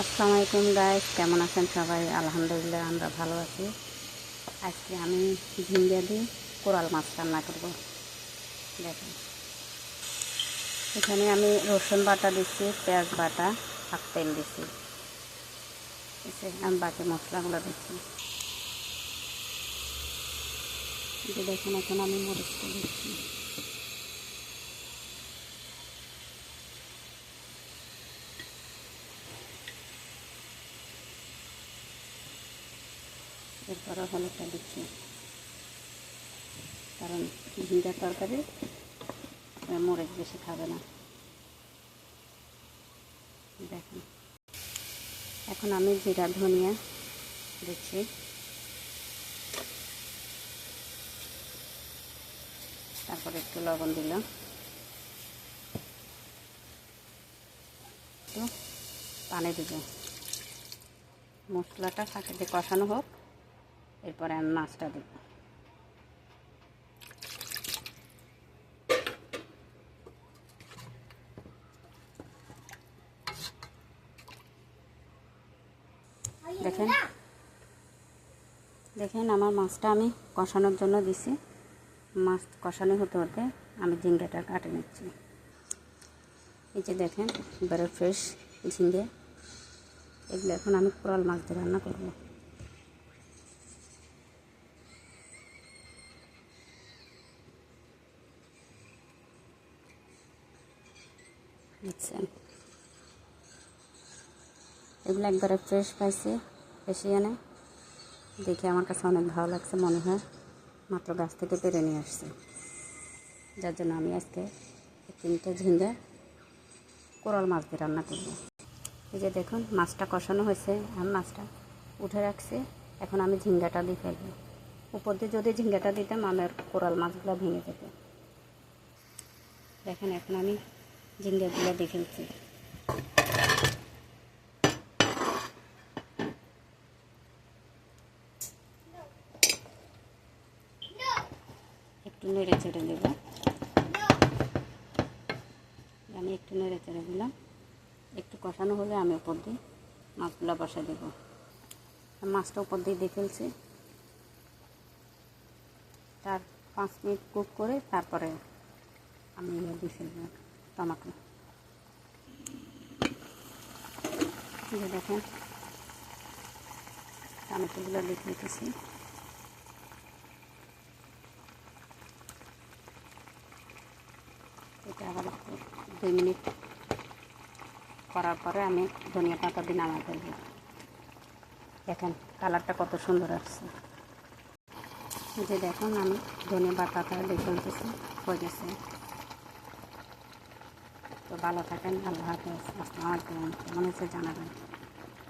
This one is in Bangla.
আসসালামু আলাইকুম গাইস, কেমন আছেন সবাই? আলহামদুলিল্লাহ আমরা ভালো আছি। আজকে আমি ঝিঙ্গা দিয়ে কোরাল মাছ রান্না করব। দেখেন, এখানে আমি রসুন বাটা দিচ্ছি, পেঁয়াজ বাটা আর তেল দিচ্ছি। আমি বাকি মশলাগুলো দিচ্ছি। দেখেন, এখন আমি মরিচটা দিচ্ছি। এরপরে হলুদটা দিচ্ছি, কারণ ঝিঙ্গা তরকারি মরিচ বেশি খাবে না। দেখেন, এখন আমি জিরা ধনিয়া দিচ্ছি। তারপরে একটু লবণ দিলাম, একটু পানি দিব। মশলাটা সাথে কষানো হোক, এরপরে আমি মাছটা দেব। দেখেন দেখেন আমার মাছটা আমি কষানোর জন্য দিছি। মাছ কষানো হতে হতে আমি ঝিঙ্গাটা কাটে নিচ্ছি। এই যে দেখেন, এবারে ফ্রেশ ঝিঙ্গে, এগুলো এখন আমি কোরাল মাছ দিয়ে রান্না করব। দেখছেন, এগুলো একবারে ফ্রেশ পাইছে এনে দেখে আমার কাছে অনেক ভালো লাগছে। মনে হয় মাত্র গাছ থেকে পেরে নিয়ে আসছে, যার জন্য আমি আজকে 3টা ঝিঙ্গা কোরাল মাছ দিয়ে রান্না করব। এই যে দেখুন, মাছটা কষানো হয়েছে, আমি মাছটা উঠে রাখছি। এখন আমি ঝিঙ্গাটা দিয়ে ফেলবো। উপর দিয়ে যদি ঝিঙ্গাটা দিতাম, আমার কোরাল মাছগুলো ভেঙে যেত। দেখেন, এখন আমি ঝিঙ্গাগুলো দিয়ে ফেলছি। একটু নেড়ে চেড়ে দেবো। আমি একটু নেড়ে চেড়ে দিলাম। একটু কষানো হলে আমি উপর দিয়ে মাছগুলো বসা দেবো। মাছটা উপর দিয়ে ফেলছি। তার 5 মিনিট কুক করে তারপরে আমি দিয়ে ফেলবো টমেটো। দেখেন, টমেটোগুলো দিয়ে ফেলতেছি। এটা আবার 2 মিনিট করার পরে আমি ধনিয়া পাতা দিয়ে নামাই ফেলবো। দেখেন, কালারটা কত সুন্দর আসছে। এই যে দেখুন, আমি ধনিয়া পাতাটা দিয়ে ফেলতেছি, হয়ে গেছে। তো ভালো থাকেন, আল্লাহ হাফেজ। আসসালামু আলাইকুম। কেমন হচ্ছে জানাবেন।